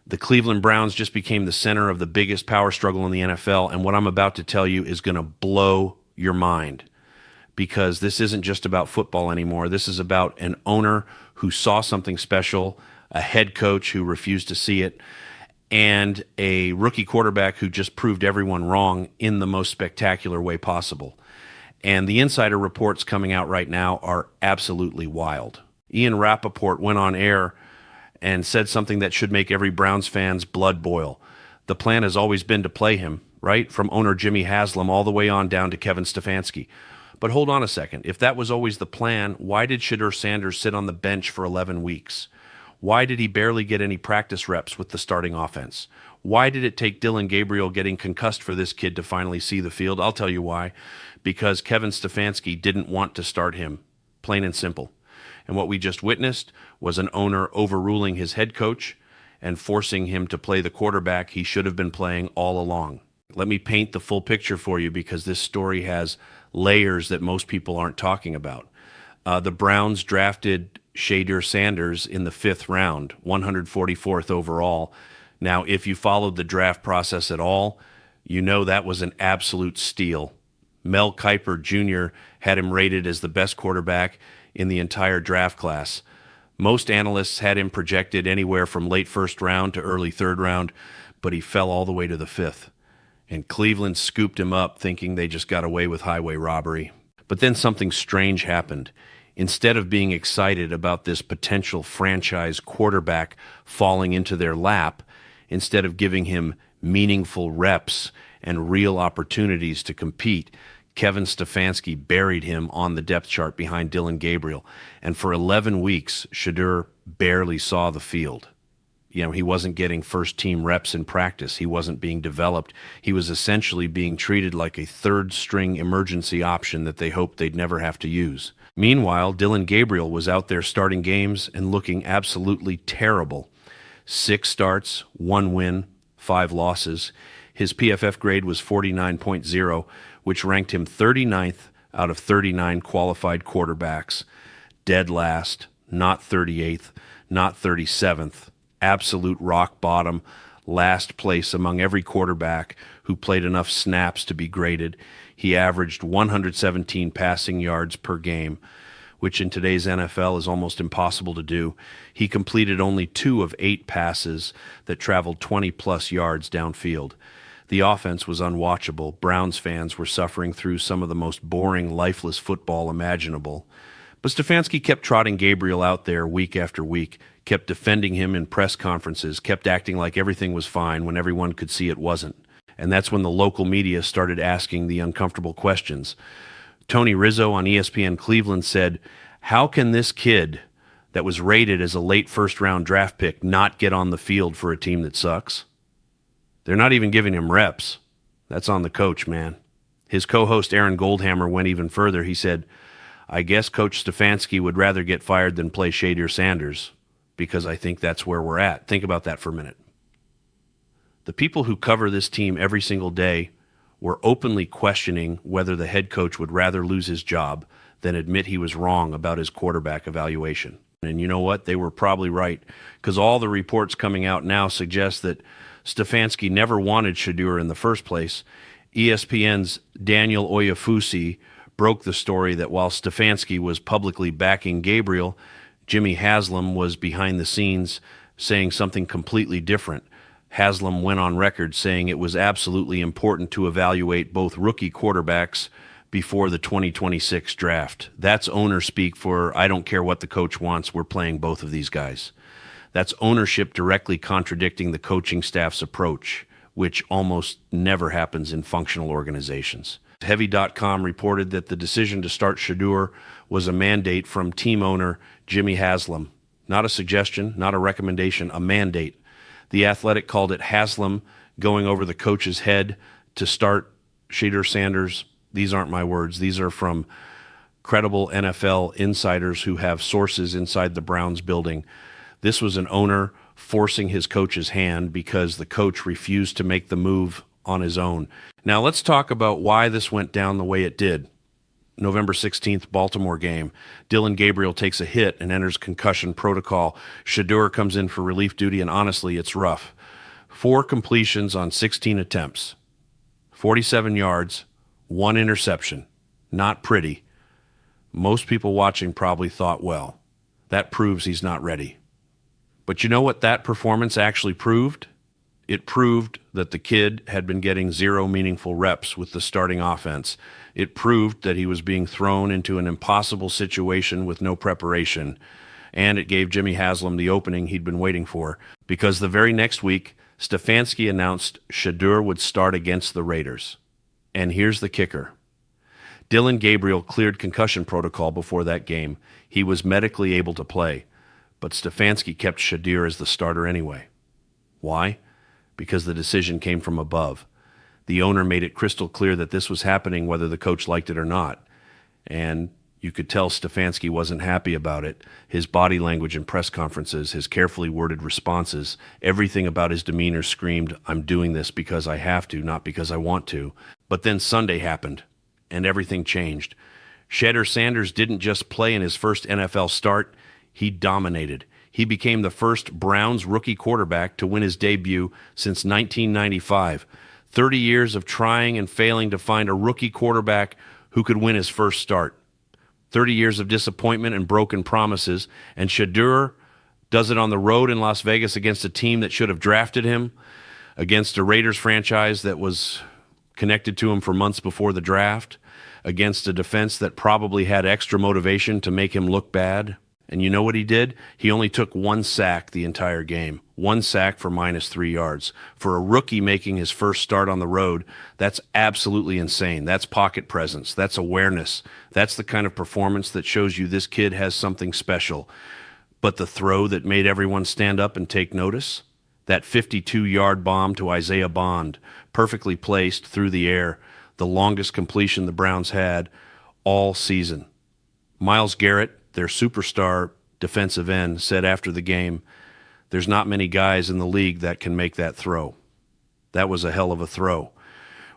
The Cleveland Browns just became the center of the biggest power struggle in the NFL, and what I'm about to tell you is going to blow your mind, because this isn't just about football anymore. This is about an owner who saw something special, a head coach who refused to see it, and a rookie quarterback who just proved everyone wrong in the most spectacular way possible. And the insider reports coming out right now are absolutely wild. Ian Rappaport went on air and said something that should make every Browns fan's blood boil. The plan has always been to play him, right? From owner Jimmy Haslam all the way on down to Kevin Stefanski. But hold on a second. If that was always the plan, why did Shedeur Sanders sit on the bench for 11 weeks? Why did he barely get any practice reps with the starting offense? Why did it take Dillon Gabriel getting concussed for this kid to finally see the field? I'll tell you why. Because Kevin Stefanski didn't want to start him, plain and simple. And what we just witnessed was an owner overruling his head coach and forcing him to play the quarterback he should have been playing all along. Let me paint the full picture for you, because this story has layers that most people aren't talking about. The Browns drafted Shedeur Sanders in the 5th round, 144th overall. Now, if you followed the draft process at all, you know that was an absolute steal. Mel Kiper Jr. had him rated as the best quarterback in the entire draft class. Most analysts had him projected anywhere from late 1st round to early 3rd round, but he fell all the way to the 5th. And Cleveland scooped him up, thinking they just got away with highway robbery. But then something strange happened. Instead of being excited about this potential franchise quarterback falling into their lap, instead of giving him meaningful reps and real opportunities to compete, Kevin Stefanski buried him on the depth chart behind Dillon Gabriel. And for 11 weeks, Shedeur barely saw the field. You know, he wasn't getting first-team reps in practice. He wasn't being developed. He was essentially being treated like a third-string emergency option that they hoped they'd never have to use. Meanwhile, Dillon Gabriel was out there starting games and looking absolutely terrible. 6 starts, 1 win, 5 losses. His PFF grade was 49.0, which ranked him 39th out of 39 qualified quarterbacks. Dead last, not 38th, not 37th. Absolute rock bottom, last place among every quarterback who played enough snaps to be graded. He averaged 117 passing yards per game, which in today's NFL is almost impossible to do. He completed only 2 of 8 passes that traveled 20-plus yards downfield. The offense was unwatchable. Browns fans were suffering through some of the most boring, lifeless football imaginable. But Stefanski kept trotting Gabriel out there week after week, kept defending him in press conferences, kept acting like everything was fine when everyone could see it wasn't. And that's when the local media started asking the uncomfortable questions. Tony Rizzo on ESPN Cleveland said, "How can this kid that was rated as a late 1st-round draft pick not get on the field for a team that sucks? They're not even giving him reps. That's on the coach, man." His co-host Aaron Goldhammer went even further. He said, "I guess Coach Stefanski would rather get fired than play Shedeur Sanders, because I think that's where we're at." Think about that for a minute. The people who cover this team every single day were openly questioning whether the head coach would rather lose his job than admit he was wrong about his quarterback evaluation. And you know what? They were probably right, because all the reports coming out now suggest that Stefanski never wanted Shedeur in the first place. ESPN's Daniel Oyefusi broke the story that while Stefanski was publicly backing Gabriel, Jimmy Haslam was behind the scenes saying something completely different. Haslam went on record saying it was absolutely important to evaluate both rookie quarterbacks before the 2026 draft. That's owner speak for, I don't care what the coach wants, we're playing both of these guys. That's ownership directly contradicting the coaching staff's approach, which almost never happens in functional organizations. Heavy.com reported that the decision to start Shedeur was a mandate from team owner Jimmy Haslam. Not a suggestion, not a recommendation, a mandate. The Athletic called it Haslam going over the coach's head to start Shedeur Sanders. These aren't my words. These are from credible NFL insiders who have sources inside the Browns building. This was an owner forcing his coach's hand because the coach refused to make the move on his own. Now let's talk about why this went down the way it did. November 16th Baltimore game. Dillon Gabriel takes a hit and enters concussion protocol. Shedeur comes in for relief duty, and honestly, it's rough. 4 completions on 16 attempts, 47 yards, 1 interception. Not pretty. Most people watching probably thought, well, that proves he's not ready. But you know what that performance actually proved? It proved that the kid had been getting 0 meaningful reps with the starting offense. It proved that he was being thrown into an impossible situation with no preparation. And it gave Jimmy Haslam the opening he'd been waiting for, because the very next week, Stefanski announced Shedeur would start against the Raiders. And here's the kicker. Dillon Gabriel cleared concussion protocol before that game. He was medically able to play, but Stefanski kept Shedeur as the starter anyway. Why? Because the decision came from above. The owner made it crystal clear that this was happening whether the coach liked it or not. And you could tell Stefanski wasn't happy about it. His body language in press conferences, his carefully worded responses, everything about his demeanor screamed, I'm doing this because I have to, not because I want to. But then Sunday happened, and everything changed. Shedeur Sanders didn't just play in his first NFL start, he dominated. He became the first Browns rookie quarterback to win his debut since 1995. 30 years of trying and failing to find a rookie quarterback who could win his first start. 30 years of disappointment and broken promises, and Shedeur does it on the road in Las Vegas against a team that should have drafted him, against a Raiders franchise that was connected to him for months before the draft, against a defense that probably had extra motivation to make him look bad. And you know what he did? He only took 1 sack the entire game. 1 sack for -3 yards. For a rookie making his first start on the road, that's absolutely insane. That's pocket presence. That's awareness. That's the kind of performance that shows you this kid has something special. But the throw that made everyone stand up and take notice? That 52-yard bomb to Isaiah Bond, perfectly placed through the air, the longest completion the Browns had all season. Myles Garrett, their superstar defensive end, said after the game, there's not many guys in the league that can make that throw. That was a hell of a throw.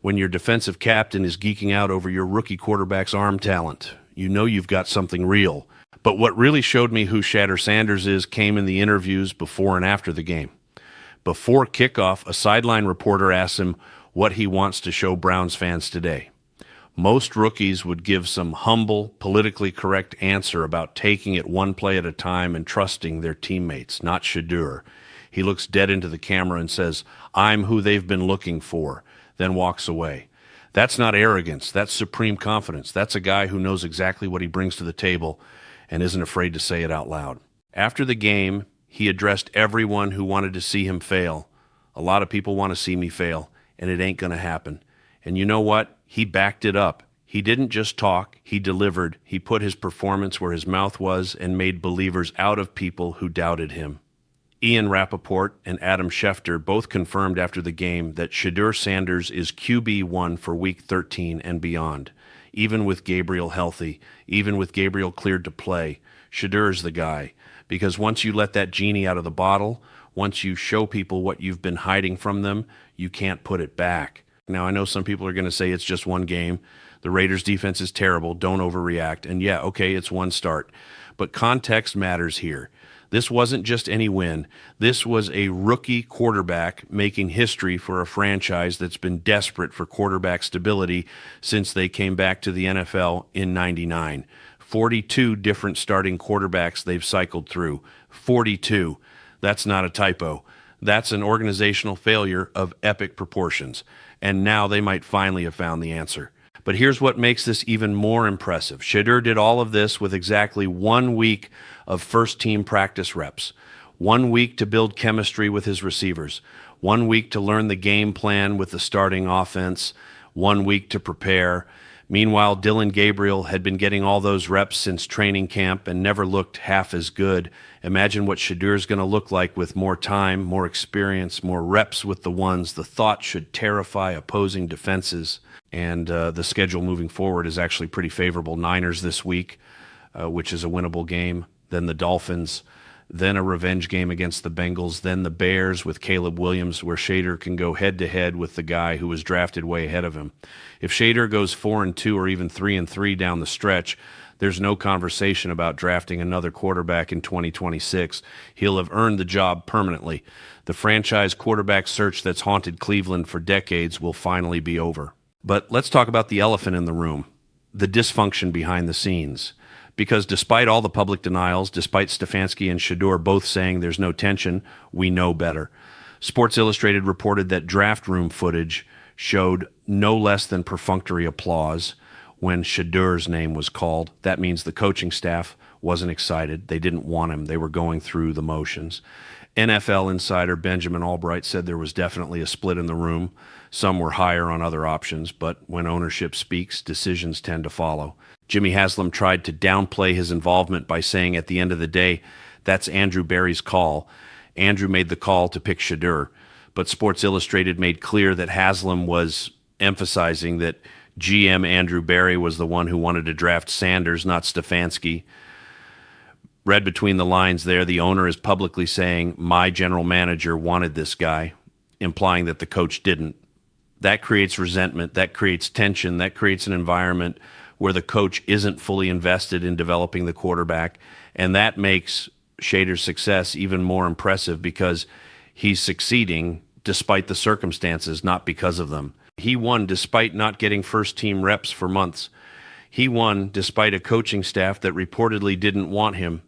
When your defensive captain is geeking out over your rookie quarterback's arm talent, you know you've got something real. But what really showed me who Shedeur Sanders is came in the interviews before and after the game. Before kickoff, a sideline reporter asked him what he wants to show Browns fans today. Most rookies would give some humble, politically correct answer about taking it one play at a time and trusting their teammates, not Shedeur. He looks dead into the camera and says, I'm who they've been looking for, then walks away. That's not arrogance. That's supreme confidence. That's a guy who knows exactly what he brings to the table and isn't afraid to say it out loud. After the game, he addressed everyone who wanted to see him fail. A lot of people want to see me fail, and it ain't going to happen. And you know what? He backed it up. He didn't just talk, he delivered. He put his performance where his mouth was and made believers out of people who doubted him. Ian Rappaport and Adam Schefter both confirmed after the game that Shedeur Sanders is QB1 for Week 13 and beyond. Even with Gabriel healthy, even with Gabriel cleared to play, Shedeur's the guy. Because once you let that genie out of the bottle, once you show people what you've been hiding from them, you can't put it back. Now, I know some people are going to say it's just one game. The Raiders' defense is terrible. Don't overreact. And yeah, okay, it's one start. But context matters here. This wasn't just any win. This was a rookie quarterback making history for a franchise that's been desperate for quarterback stability since they came back to the NFL in '99. 42 different starting quarterbacks they've cycled through. 42. That's not a typo. That's an organizational failure of epic proportions. And now they might finally have found the answer. But here's what makes this even more impressive. Shedeur did all of this with exactly 1 week of first-team practice reps, 1 week to build chemistry with his receivers, 1 week to learn the game plan with the starting offense, 1 week to prepare. Meanwhile, Dillon Gabriel had been getting all those reps since training camp and never looked half as good. Imagine what Shedeur's going to look like with more time, more experience, more reps with the ones. The thought should terrify opposing defenses. And the schedule moving forward is actually pretty favorable. Niners this week, which is a winnable game. Then the Dolphins, then a revenge game against the Bengals, then the Bears with Caleb Williams, where Shedeur can go head-to-head with the guy who was drafted way ahead of him. If Shedeur goes 4-2 or even 3-3 down the stretch, there's no conversation about drafting another quarterback in 2026. He'll have earned the job permanently. The franchise quarterback search that's haunted Cleveland for decades will finally be over. But let's talk about the elephant in the room, the dysfunction behind the scenes. Because despite all the public denials, despite Stefanski and Shedeur both saying there's no tension, we know better. Sports Illustrated reported that draft room footage showed no less than perfunctory applause when Shedeur's name was called. That means the coaching staff wasn't excited. They didn't want him. They were going through the motions. NFL insider Benjamin Albright said there was definitely a split in the room. Some were higher on other options, but when ownership speaks, decisions tend to follow. Jimmy Haslam tried to downplay his involvement by saying at the end of the day, that's Andrew Berry's call. Andrew made the call to pick Shedeur, but Sports Illustrated made clear that Haslam was emphasizing that GM Andrew Berry was the one who wanted to draft Sanders, not Stefanski. Read between the lines there, the owner is publicly saying, my general manager wanted this guy, implying that the coach didn't. That creates resentment, that creates tension, that creates an environment where the coach isn't fully invested in developing the quarterback, and that makes Shedeur's success even more impressive because he's succeeding despite the circumstances, not because of them. He won despite not getting first-team reps for months. He won despite a coaching staff that reportedly didn't want him.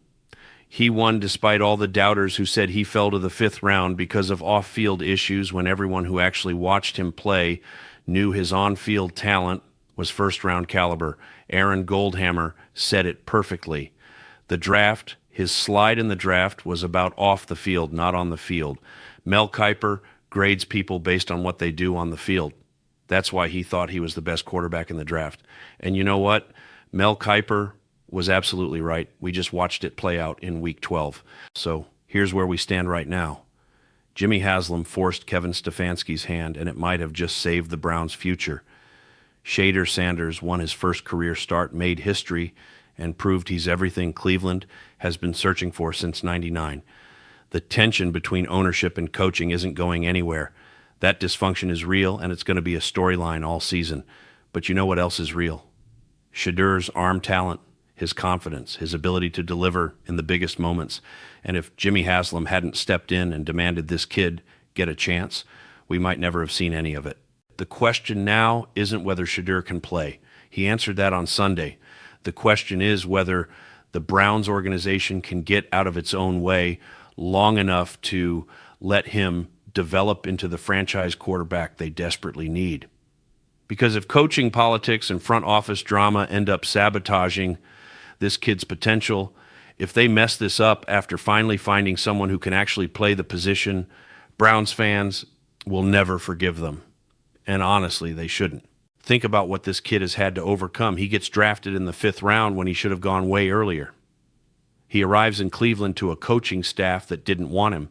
He won despite all the doubters who said he fell to the 5th round because of off-field issues when everyone who actually watched him play knew his on-field talent was first-round caliber. Aaron Goldhammer said it perfectly. The draft, his slide in the draft was about off the field, not on the field. Mel Kiper grades people based on what they do on the field. That's why he thought he was the best quarterback in the draft. And you know what? Mel Kiper was absolutely right. We just watched it play out in Week 12. So here's where we stand right now. Jimmy Haslam forced Kevin Stefanski's hand, and it might have just saved the Browns' future. Shedeur Sanders won his first career start, made history, and proved he's everything Cleveland has been searching for since '99. The tension between ownership and coaching isn't going anywhere. That dysfunction is real, and it's going to be a storyline all season. But you know what else is real? Shedeur's arm talent, his confidence, his ability to deliver in the biggest moments. And if Jimmy Haslam hadn't stepped in and demanded this kid get a chance, we might never have seen any of it. The question now isn't whether Shedeur can play. He answered that on Sunday. The question is whether the Browns organization can get out of its own way long enough to let him develop into the franchise quarterback they desperately need. Because if coaching politics and front office drama end up sabotaging this kid's potential, if they mess this up after finally finding someone who can actually play the position, Browns fans will never forgive them. And honestly, they shouldn't. Think about what this kid has had to overcome. He gets drafted in the 5th round when he should have gone way earlier. He arrives in Cleveland to a coaching staff that didn't want him.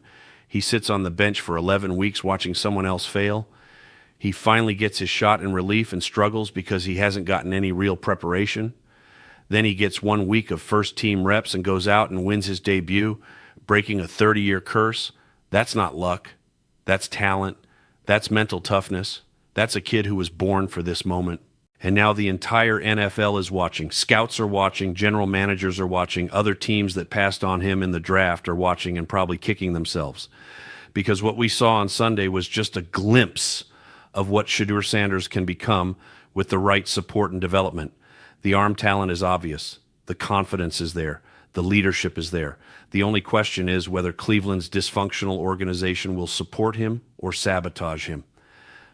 He sits on the bench for 11 weeks watching someone else fail. He finally gets his shot in relief and struggles because he hasn't gotten any real preparation. Then he gets 1 week of first-team reps and goes out and wins his debut, breaking a 30-year curse. That's not luck. That's talent. That's mental toughness. That's a kid who was born for this moment. And now the entire NFL is watching. Scouts are watching. General managers are watching. Other teams that passed on him in the draft are watching and probably kicking themselves. Because what we saw on Sunday was just a glimpse of what Shedeur Sanders can become with the right support and development. The arm talent is obvious. The confidence is there. The leadership is there. The only question is whether Cleveland's dysfunctional organization will support him or sabotage him.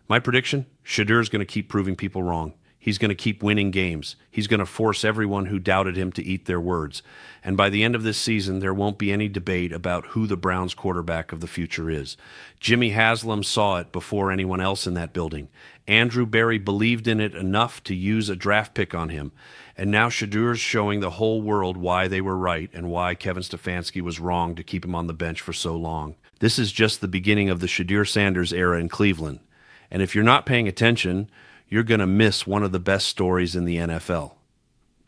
My prediction, Shedeur is going to keep proving people wrong. He's going to keep winning games. He's going to force everyone who doubted him to eat their words. And by the end of this season, there won't be any debate about who the Browns quarterback of the future is. Jimmy Haslam saw it before anyone else in that building. Andrew Berry believed in it enough to use a draft pick on him. And now Shedeur's showing the whole world why they were right and why Kevin Stefanski was wrong to keep him on the bench for so long. This is just the beginning of the Shedeur Sanders era in Cleveland. And if you're not paying attention, you're going to miss one of the best stories in the NFL.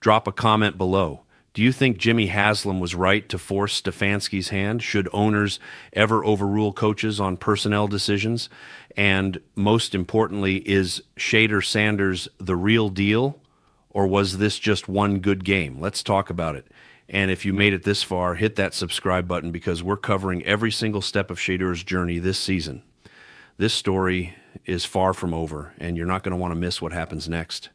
Drop a comment below. Do you think Jimmy Haslam was right to force Stefanski's hand? Should owners ever overrule coaches on personnel decisions? And most importantly, is Shedeur Sanders the real deal, or was this just one good game? Let's talk about it. And if you made it this far, hit that subscribe button because we're covering every single step of Shedeur's journey this season. This story is far from over, and you're not going to want to miss what happens next.